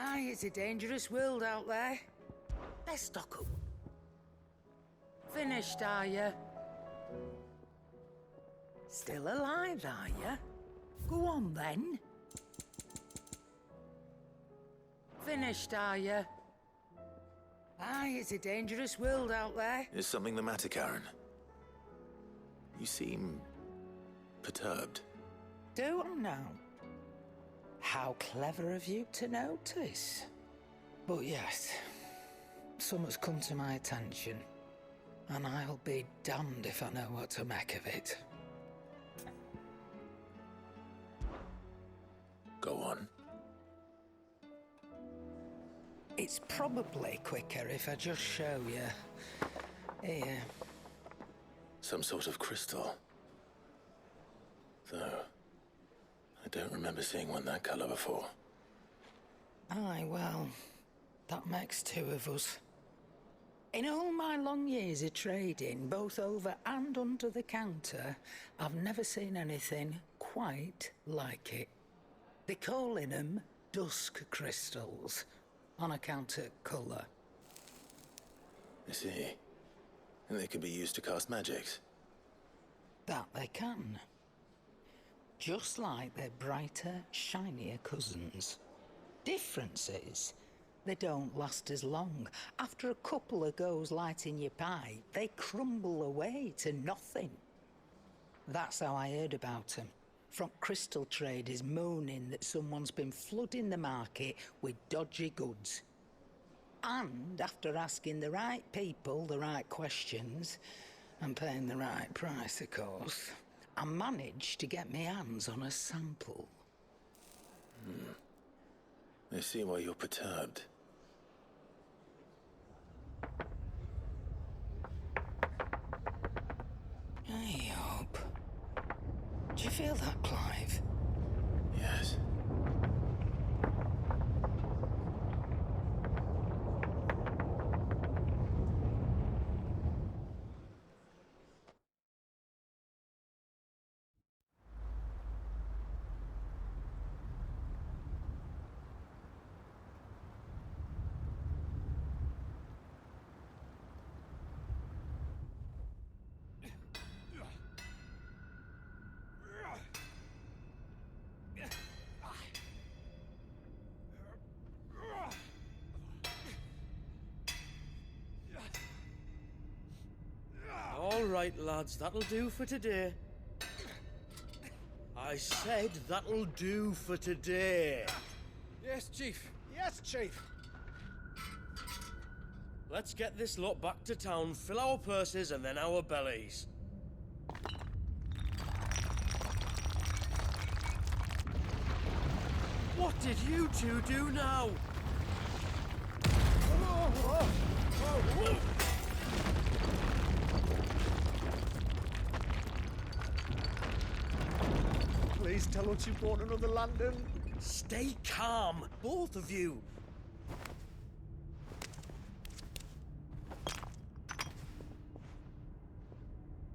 Aye, it's a dangerous world out there. Let's stock up. Finished, are you? Still alive, are you? Go on, then. Finished, are you? Aye, it's a dangerous world out there. Is something the matter, Karen? You seem perturbed. Do I now? How clever of you to notice. But yes, something's come to my attention, and I'll be damned if I know what to make of it. Go on. It's probably quicker if I just show you. Here. Some sort of crystal. Though, I don't remember seeing one that color before. Aye, well, that makes two of us. In all my long years of trading, both over and under the counter, I've never seen anything quite like it. They're calling them dusk crystals, on account of colour. I see. And they could be used to cast magics. That they can. Just like their brighter, shinier cousins. Difference is, they don't last as long. After a couple of goes lighting your pipe, they crumble away to nothing. That's how I heard about them. From crystal traders moaning that someone's been flooding the market with dodgy goods. And after asking the right people the right questions, and paying the right price, of course, I managed to get my hands on a sample. I see why you're perturbed. I hope. Do you feel that, Clive? Yes. All right, lads, that'll do for today. I said that'll do for today. Yes, Chief. Yes, Chief. Let's get this lot back to town, fill our purses and then our bellies. What did you two do now? Please tell us you bought another London. Stay calm, both of you.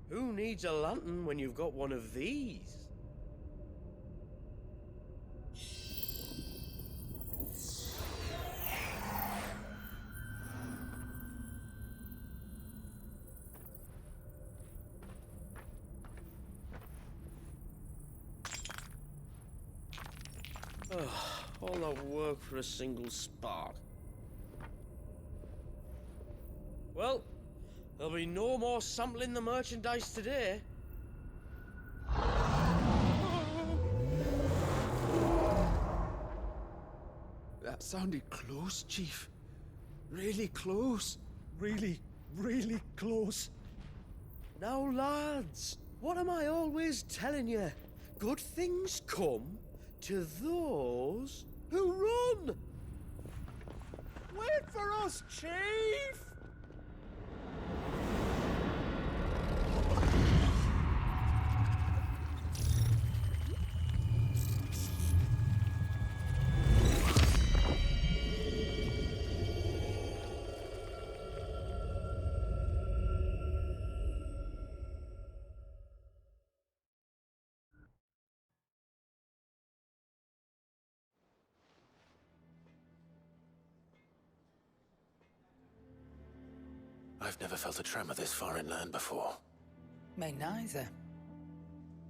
Who needs a lantern when you've got one of these? All that work for a single spark. Well, there'll be no more sampling the merchandise today. That sounded close, Chief. Really close. Really, really close. Now, lads, what am I always telling you? Good things come to those who run! Wait for us, Chief! I've never felt a tremor this far inland before. Me neither.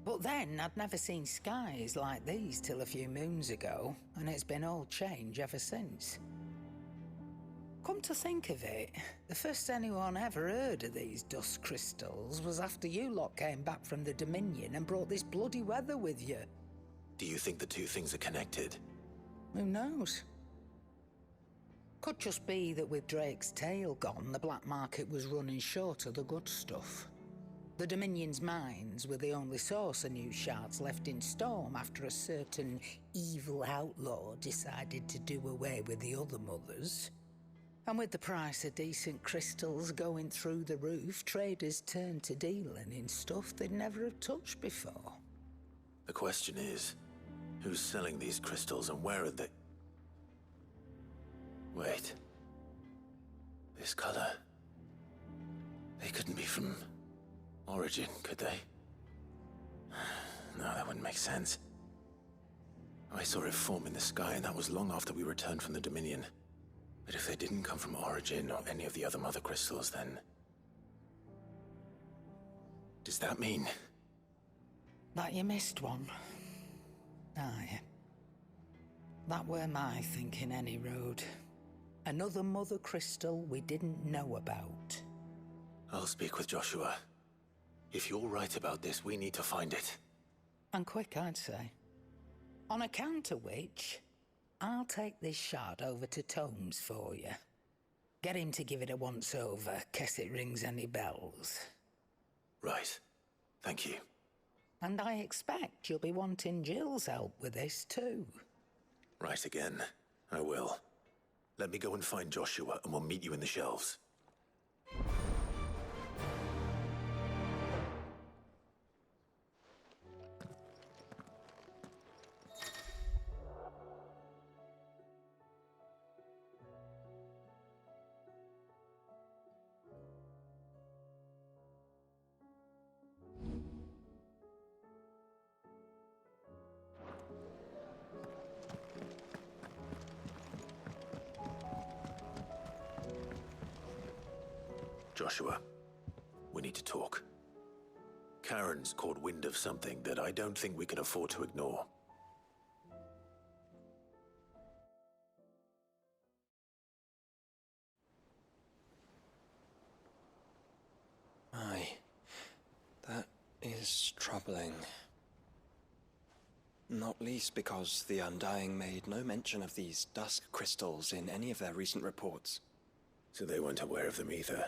But then, I'd never seen skies like these till a few moons ago, and it's been all change ever since. Come to think of it, the first anyone ever heard of these dust crystals was after you lot came back from the Dominion and brought this bloody weather with you. Do you think the two things are connected? Who knows? Could just be that with Drake's tail gone, the black market was running short of the good stuff. The Dominion's mines were the only source of new shards left in Storm after a certain evil outlaw decided to do away with the other mothers. And with the price of decent crystals going through the roof, traders turned to dealing in stuff they'd never have touched before. The question is, who's selling these crystals and where are they? Wait. This color. They couldn't be from Origin, could they? No, that wouldn't make sense. I saw it form in the sky, and that was long after we returned from the Dominion. But if they didn't come from Origin or any of the other mother crystals, then... does that mean... That you missed one? Aye. That were my thinking, any road. Another mother crystal we didn't know about. I'll speak with Joshua. If you're right about this, we need to find it. And quick, I'd say. On account of which, I'll take this shard over to Tomes for you. Get him to give it a once-over, case it rings any bells. Right. Thank you. And I expect you'll be wanting Jill's help with this, too. Right again. I will. Let me go and find Joshua, and we'll meet you in the shelves. Joshua, we need to talk. Karen's caught wind of something that I don't think we can afford to ignore. Aye, that is troubling. Not least because the Undying made no mention of these dusk crystals in any of their recent reports. So they weren't aware of them either.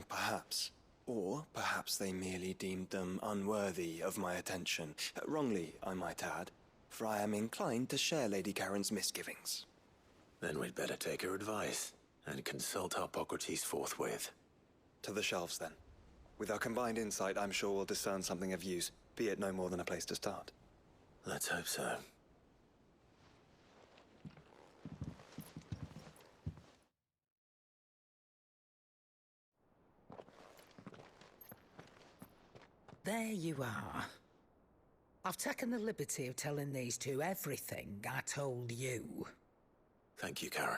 Perhaps. Or perhaps they merely deemed them unworthy of my attention. Wrongly, I might add, for I am inclined to share Lady Karen's misgivings. Then we'd better take her advice and consult Hippocrates forthwith. To the shelves, then. With our combined insight, I'm sure we'll discern something of use, be it no more than a place to start. Let's hope so. There you are. I've taken the liberty of telling these two everything I told you. Thank you, Karen.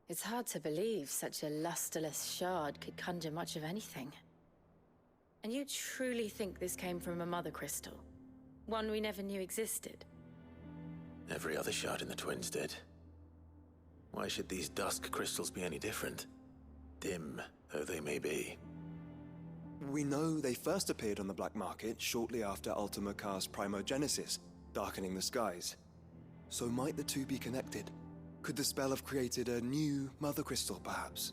It's hard to believe such a lusterless shard could conjure much of anything. And you truly think this came from a mother crystal? One we never knew existed? Every other shard in the Twins did. Why should these dusk crystals be any different? Dim though they may be. We know they first appeared on the black market shortly after Ultima Car's primogenesis, darkening the skies. So might the two be connected? Could the spell have created a new mother crystal, perhaps?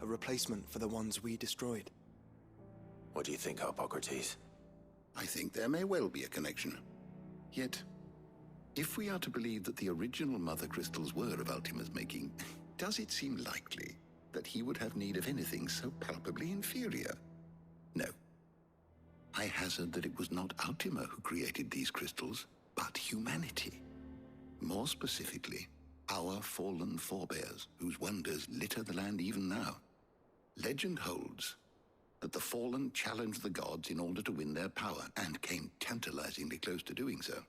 A replacement for the ones we destroyed? What do you think, Hippocrates? I think there may well be a connection. Yet, if we are to believe that the original mother crystals were of Ultima's making, does it seem likely that he would have need of anything so palpably inferior? No. I hazard that it was not Ultima who created these crystals, but humanity. More specifically, our fallen forebears, whose wonders litter the land even now. Legend holds that the fallen challenged the gods in order to win their power, and came tantalizingly close to doing so.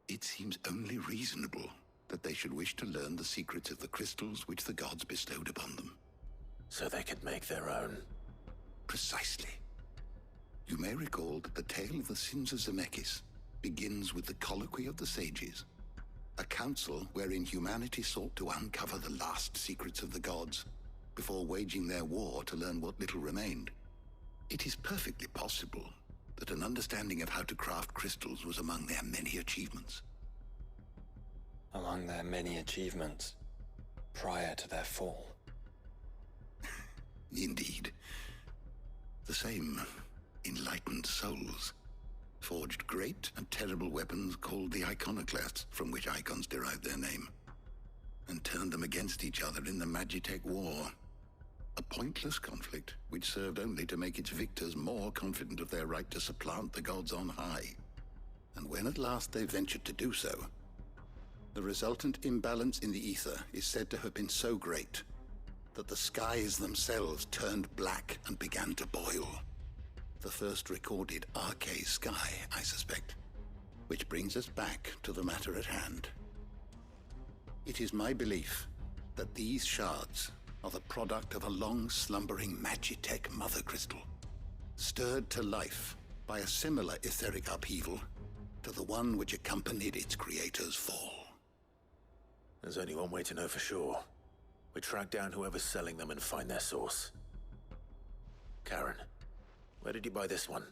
It seems only reasonable that they should wish to learn the secrets of the crystals which the gods bestowed upon them. So they could make their own. Precisely. You may recall that the tale of the sins of Zemeckis begins with the colloquy of the sages, a council wherein humanity sought to uncover the last secrets of the gods before waging their war to learn what little remained. It is perfectly possible that an understanding of how to craft crystals was among their many achievements. Among their many achievements prior to their fall. Indeed. The same enlightened souls forged great and terrible weapons called the iconoclasts, from which Eikons derived their name, and turned them against each other in the Magitech War. A pointless conflict which served only to make its victors more confident of their right to supplant the gods on high. And when at last they ventured to do so, the resultant imbalance in the ether is said to have been so great that the skies themselves turned black and began to boil. The first recorded arcane sky, I suspect. Which brings us back to the matter at hand. It is my belief that these shards are the product of a long-slumbering Magitech mother crystal, stirred to life by a similar etheric upheaval to the one which accompanied its creator's fall. There's only one way to know for sure. We track down whoever's selling them and find their source. Karen, where did you buy this one?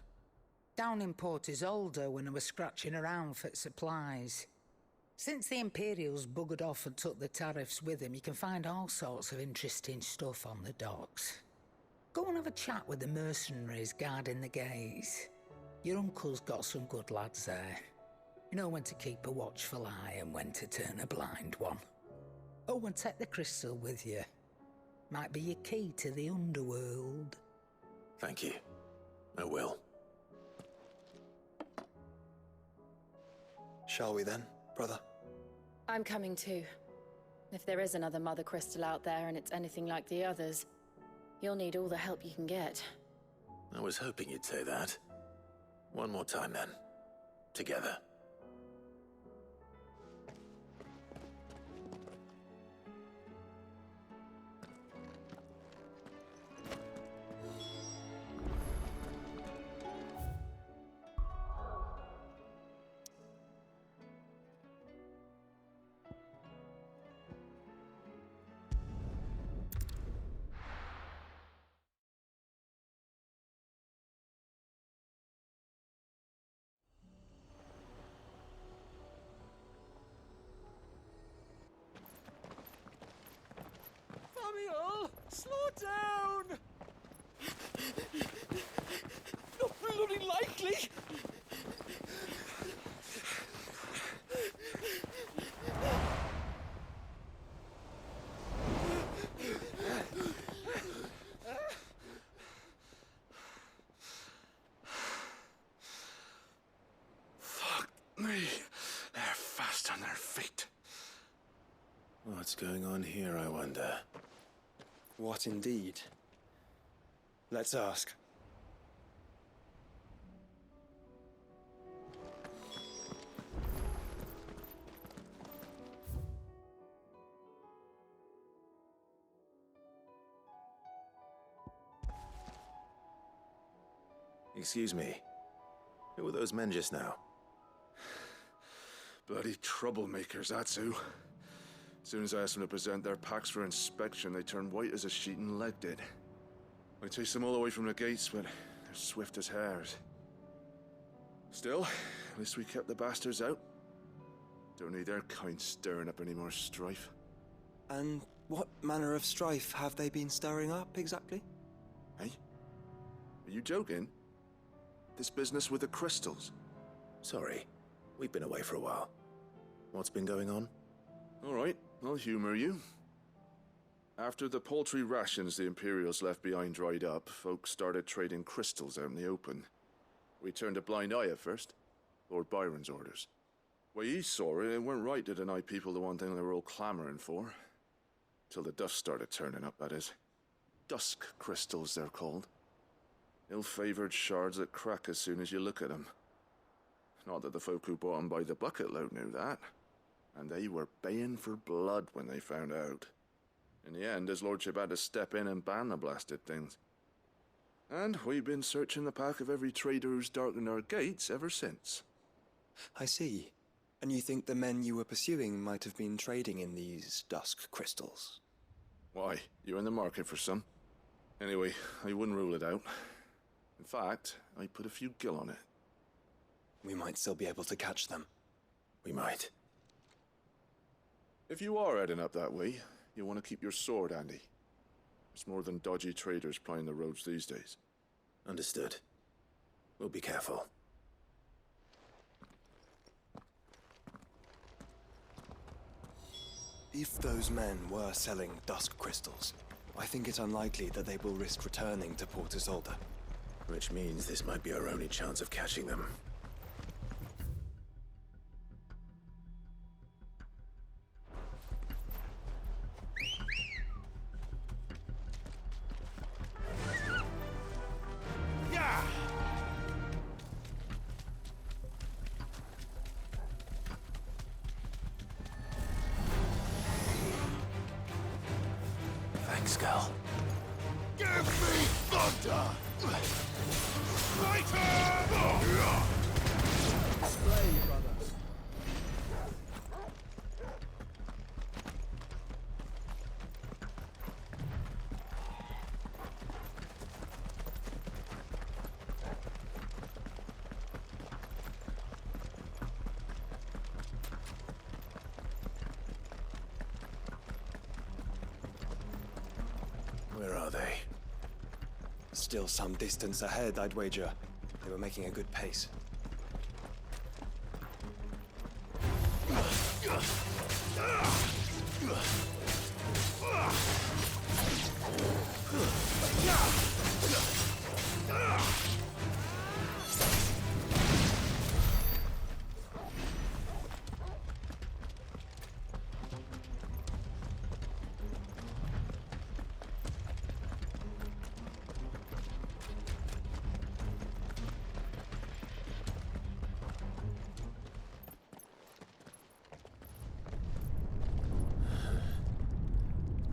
Down in Port Isolde when I was scratching around for supplies. Since the Imperials buggered off and took the tariffs with them, you can find all sorts of interesting stuff on the docks. Go and have a chat with the mercenaries guarding the gates. Your uncle's got some good lads there. You know when to keep a watchful eye and when to turn a blind one. Oh, and take the crystal with you. Might be your key to the underworld. Thank you. I will. Shall we then, brother? I'm coming too. If there is another mother crystal out there and it's anything like the others, you'll need all the help you can get. I was hoping you'd say that. One more time then. Together. Samuel, slow down! Not bloody likely! Fuck me. They're fast on their feet. What's going on here, I wonder? What indeed? Let's ask. Excuse me. Who were those men just now? Bloody troublemakers, that's who. As soon as I asked them to present their packs for inspection, they turned white as a sheet and legged it. I chased them all away from the gates, but they're swift as hares. Still, at least we kept the bastards out. Don't need their kind stirring up any more strife. And what manner of strife have they been stirring up, exactly? Hey? Are you joking? This business with the crystals? Sorry. We've been away for a while. What's been going on? All right, I'll humor you. After the paltry rations the Imperials left behind dried up, folks started trading crystals out in the open. We turned a blind eye at first. Lord Byron's orders. Way he saw it, it weren't right to deny people the one thing they were all clamoring for. Till the dust started turning up, that is. Dusk crystals, they're called. Ill-favored shards that crack as soon as you look at them. Not that the folk who bought them by the bucket load knew that. And they were baying for blood when they found out. In the end, his lordship had to step in and ban the blasted things. And we've been searching the pack of every trader who's darkened our gates ever since. I see. And you think the men you were pursuing might have been trading in these dusk crystals? Why? You're in the market for some? Anyway, I wouldn't rule it out. In fact, I'd put a few gil on it. We might still be able to catch them. We might. If you are heading up that way, you'll want to keep your sword handy. There's more than dodgy traders plying the roads these days. Understood. We'll be careful. If those men were selling dusk crystals, I think it unlikely that they will risk returning to Port Isolde. Which means this might be our only chance of catching them. Thanks, Gal. Give me thunder! Fighter! Slay, brother. Where are they? Still some distance ahead, I'd wager. They were making a good pace.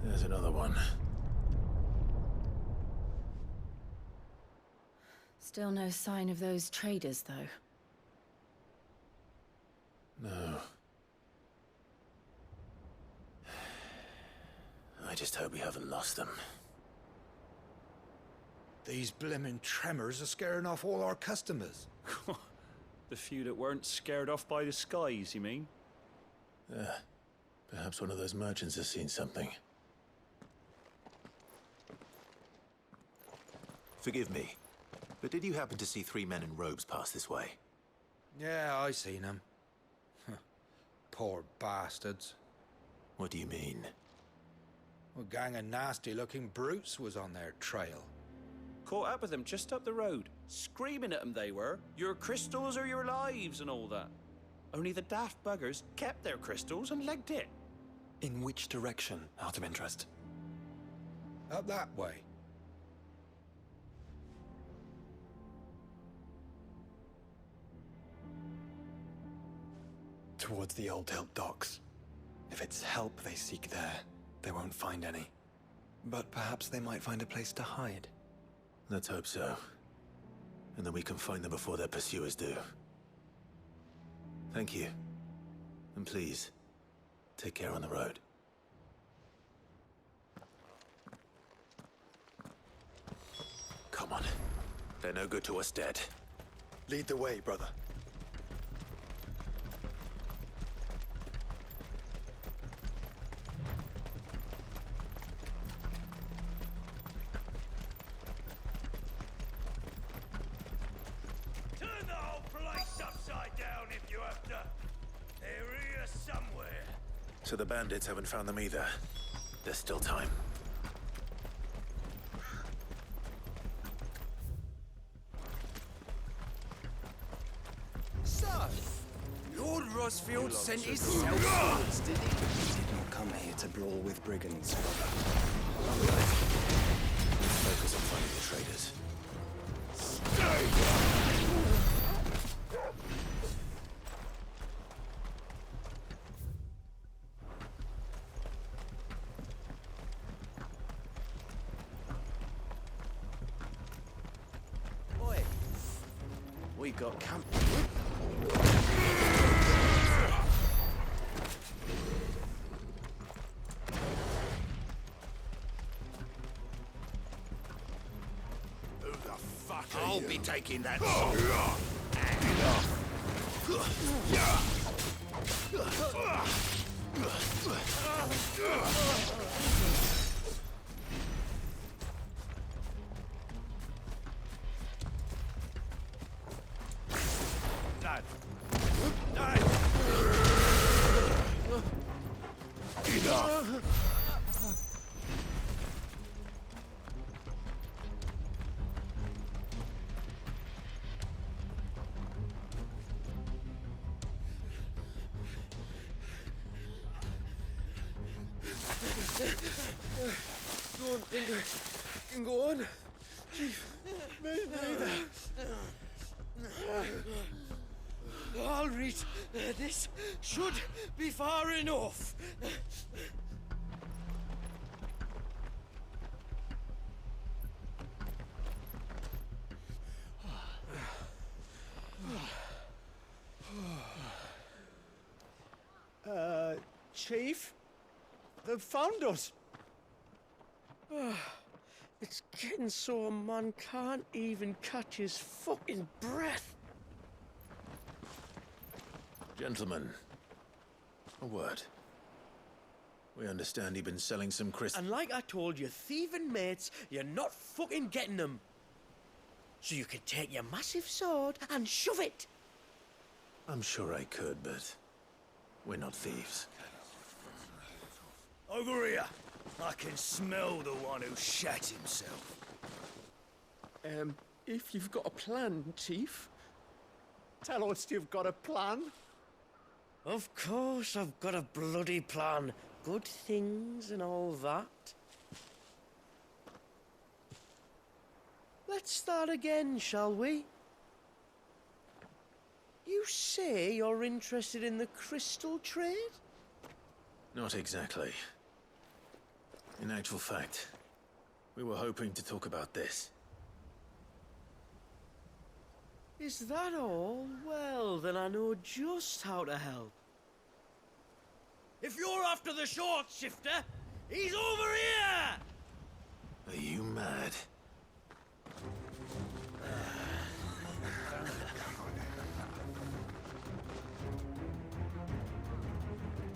There's another one. Still no sign of those traders, though. No. I just hope we haven't lost them. These blimmin' tremors are scaring off all our customers. The few that weren't scared off by the skies, you mean? Perhaps one of those merchants has seen something. Forgive me, but did you happen to see 3 men in robes pass this way? Yeah, I seen them. Poor bastards. What do you mean? A gang of nasty-looking brutes was on their trail. Caught up with them just up the road. Screaming at them they were. Your crystals are your lives and all that. Only the daft buggers kept their crystals and legged it. In which direction, out of interest? Up that way. Towards the Old Hilt docks. If it's help they seek there, they won't find any. But perhaps they might find a place to hide. Let's hope so. And then we can find them before their pursuers do. Thank you. And please, take care on the road. Come on. They're no good to us dead. Lead the way, brother. Turn the whole place upside down if you have to. They're here somewhere. So the bandits haven't found them either. There's still time. So, Lord Rosfield sent his self-swords, did he? He did not come here to brawl with brigands, brother. Focus on finding the traders. We got camp. Who the fuck I'll be taking that sword. Lad. Lad. Enough. Go on, Dingo. You can go on. Chief, me neither. I'll read. This should be far enough. Chief? They've found us. It's getting so a man can't even catch his fucking breath. Gentlemen, a word. We understand you've been selling some crystals. And like I told your thieving mates, you're not fucking getting them. So you can take your massive sword and shove it. I'm sure I could, but we're not thieves. Over here. I can smell the one who shat himself. If you've got a plan, Chief, tell us you've got a plan. Of course I've got a bloody plan. Good things and all that. Let's start again, shall we? You say you're interested in the crystal trade? Not exactly. In actual fact, we were hoping to talk about this. Is that all? Well, then I know just how to help. If you're after the short shifter, he's over here! Are you mad?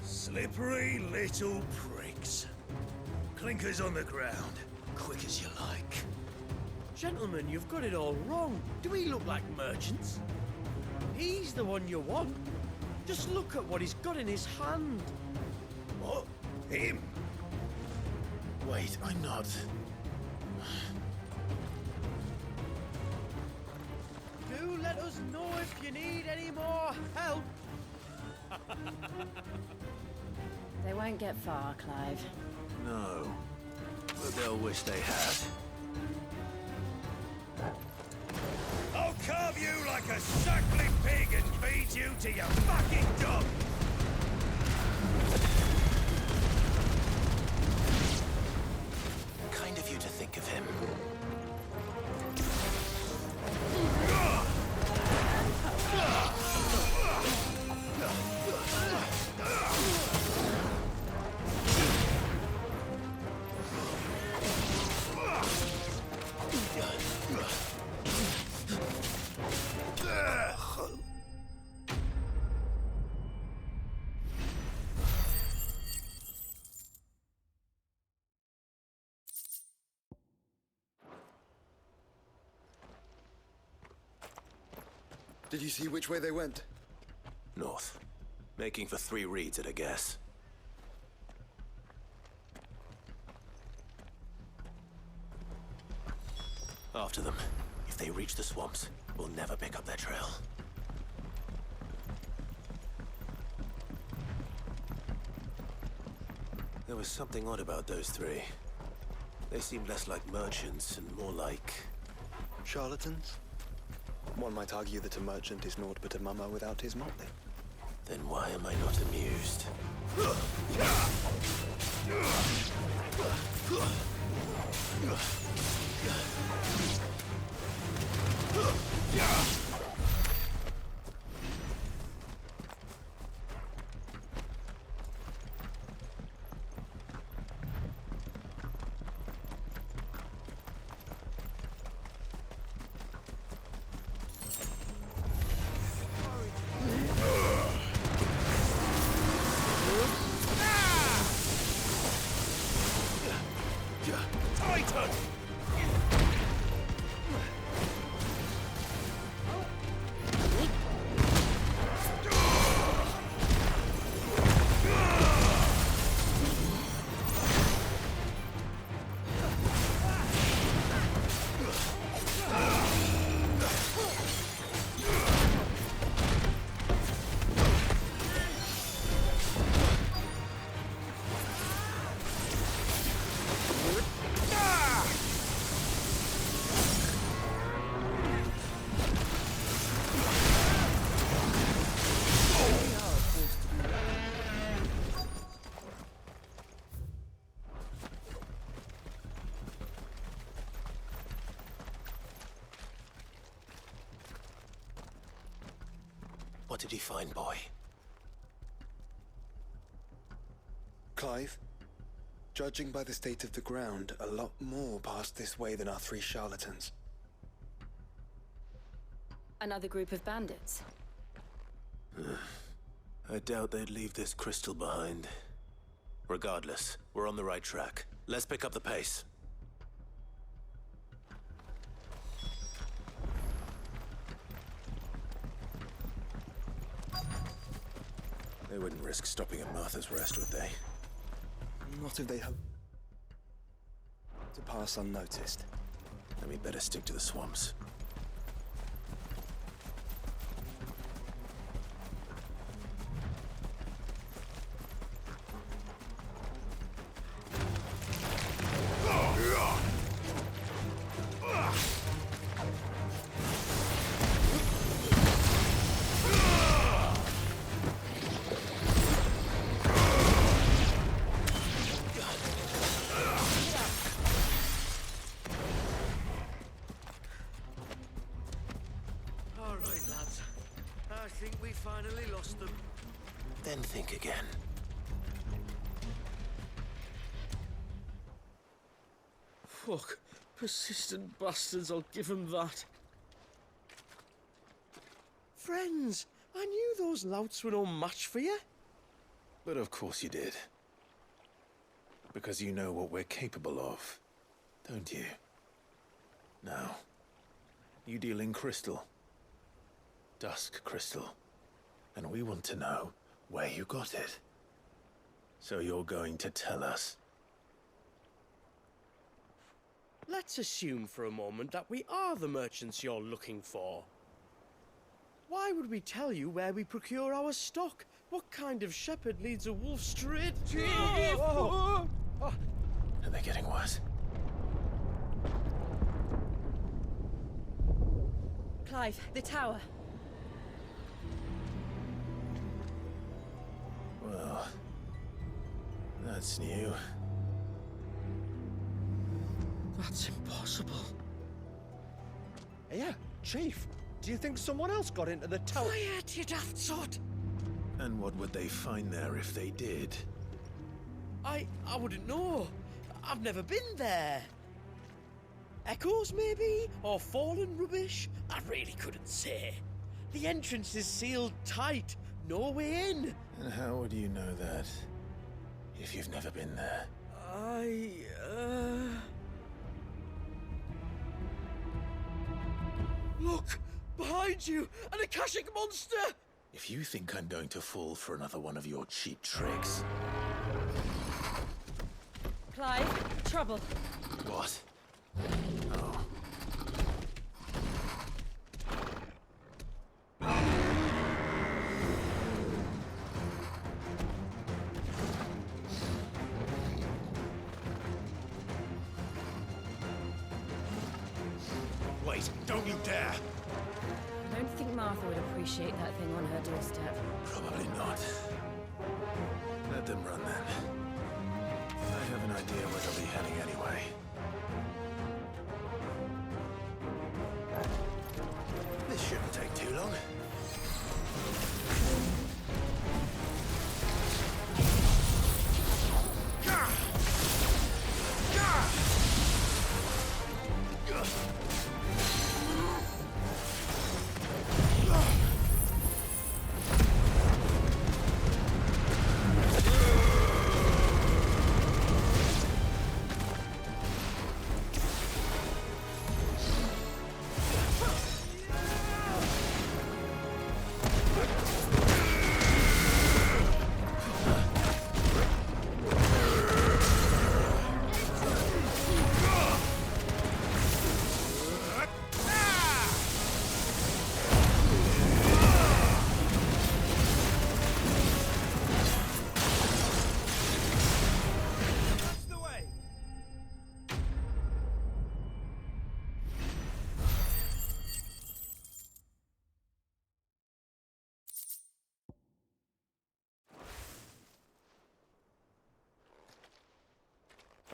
Slippery little pricks. Clinkers on the ground, quick as you like. Gentlemen, you've got it all wrong. Do we look like merchants? He's the one you want. Just look at what he's got in his hand. What? Him? Wait, I'm not. Do let us know if you need any more help. They won't get far, Clive. No. But they'll wish they had. I'll carve you like a suckling pig and feed you to your fucking dog! Kind of you to think of him. Did you see which way they went? North. Making for 3 reads at a guess. After them. If they reach the swamps, we'll never pick up their trail. There was something odd about those 3. They seemed less like merchants and more like... Charlatans? One might argue that a merchant is naught but a mummer without his motley. Then why am I not amused? What did he find, boy? Clive, judging by the state of the ground, a lot more passed this way than our 3 charlatans. Another group of bandits. I doubt they'd leave this crystal behind. Regardless, we're on the right track. Let's pick up the pace. They wouldn't risk stopping at Martha's Rest, would they? Not if they hope to pass unnoticed. Then we'd better stick to the swamps. All right, lads. I think we finally lost them. Then think again. Fuck. Persistent bastards, I'll give them that. Friends, I knew those louts were no match for you. But of course you did. Because you know what we're capable of, don't you? Now, you deal in crystal. Dusk crystal. And we want to know where you got it. So you're going to tell us. Let's assume for a moment that we are the merchants you're looking for. Why would we tell you where we procure our stock? What kind of shepherd leads a wolf straight to... Are they getting worse? Clive, the tower. Well, that's new. That's impossible. Yeah, Chief. Do you think someone else got into the tower? Quiet, you daft sot! And what would they find there if they did? I wouldn't know. I've never been there. Echoes, maybe? Or fallen rubbish? I really couldn't say. The entrance is sealed tight. No way in. And how would you know that if you've never been there? Look! Behind you! An Akashic monster! If you think I'm going to fall for another one of your cheap tricks... Clive, trouble. What? Oh. Wait, don't you dare! I don't think Martha would appreciate that thing on her doorstep. Probably not. Let them run then. I have an idea where they'll be heading anyway. This shouldn't take too long.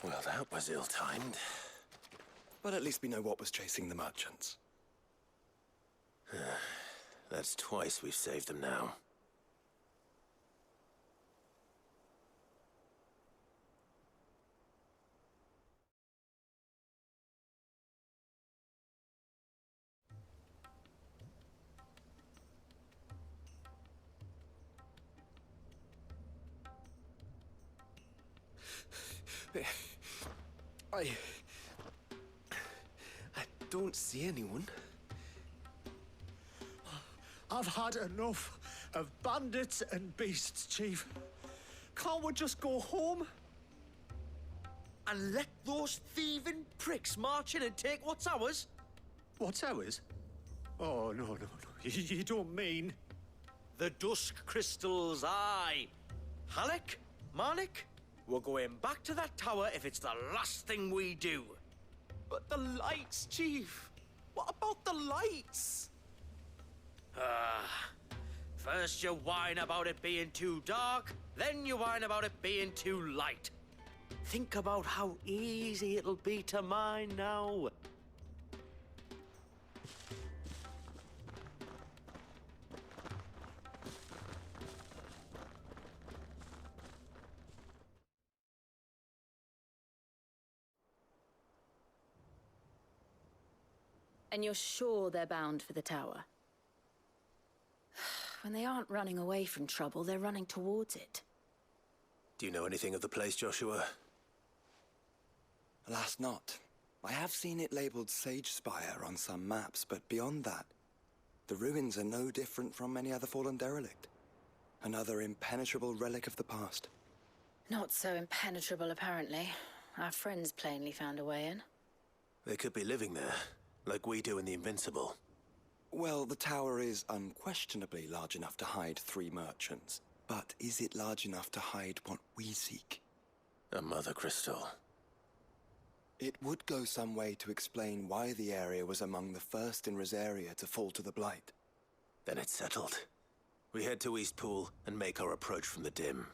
Well, that was ill-timed. But at least we know what was chasing the merchants. That's twice we've saved them now. I don't see anyone. I've had enough of bandits and beasts, Chief. Can't we just go home? And let those thieving pricks march in and take what's ours? What's ours? Oh, no. You don't mean... The dusk crystals, aye. Halleck, Marnik, we're going back to that tower if it's the last thing we do. But the lights, Chief. What about the lights? First you whine about it being too dark, then you whine about it being too light. Think about how easy it'll be to mine now. And you're sure they're bound for the tower? When they aren't running away from trouble, they're running towards it. Do you know anything of the place, Joshua? Alas, not. I have seen it labeled Sage Spire on some maps, but beyond that, the ruins are no different from any other fallen derelict. Another impenetrable relic of the past. Not so impenetrable, apparently. Our friends plainly found a way in. They could be living there, like we do in the Invincible. Well, the tower is unquestionably large enough to hide 3 merchants. But is it large enough to hide what we seek? A Mother Crystal. It would go some way to explain why the area was among the first in Rosaria to fall to the Blight. Then it's settled. We head to Eastpool and make our approach from the dim.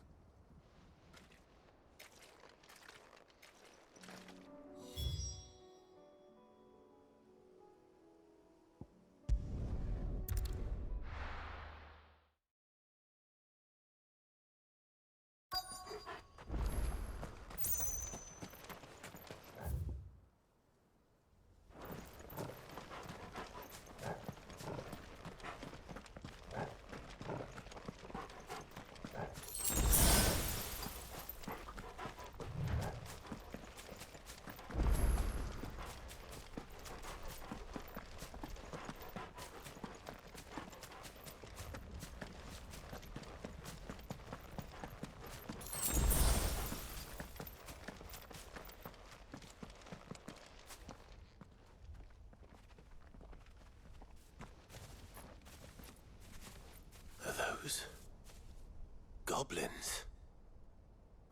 Goblins?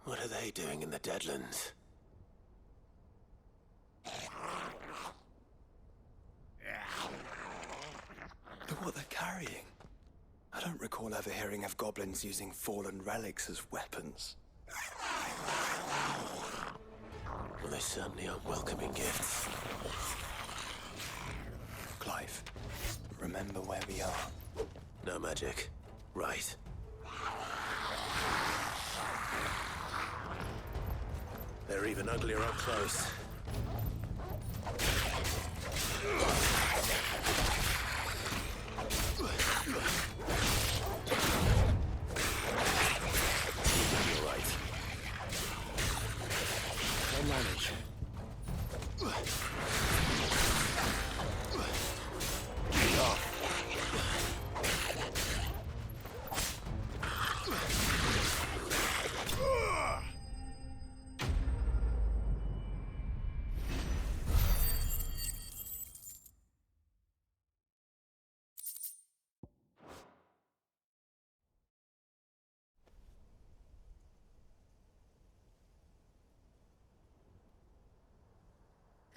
What are they doing in the Deadlands? Look what they're carrying. I don't recall ever hearing of goblins using fallen relics as weapons. Well, they certainly aren't welcoming gifts. Clive, remember where we are. No magic. Right. They're even uglier up close. You're right. I'll manage.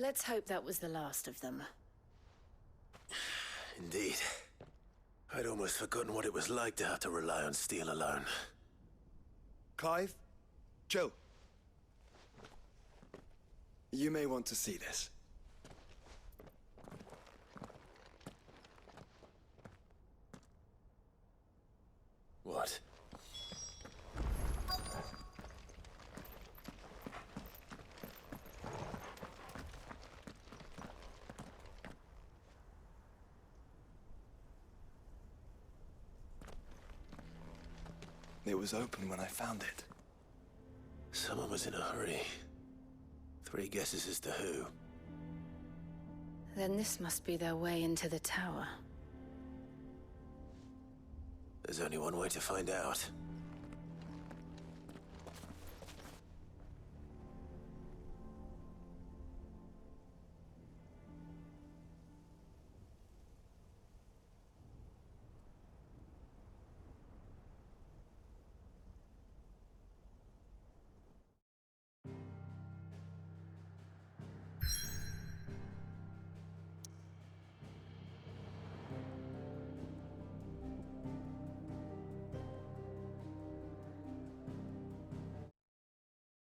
Let's hope that was the last of them. Indeed. I'd almost forgotten what it was like to have to rely on steel alone. Clive? Joe? You may want to see this. It was open when I found it. Someone was in a hurry. 3 guesses as to who. Then this must be their way into the tower. There's only one way to find out.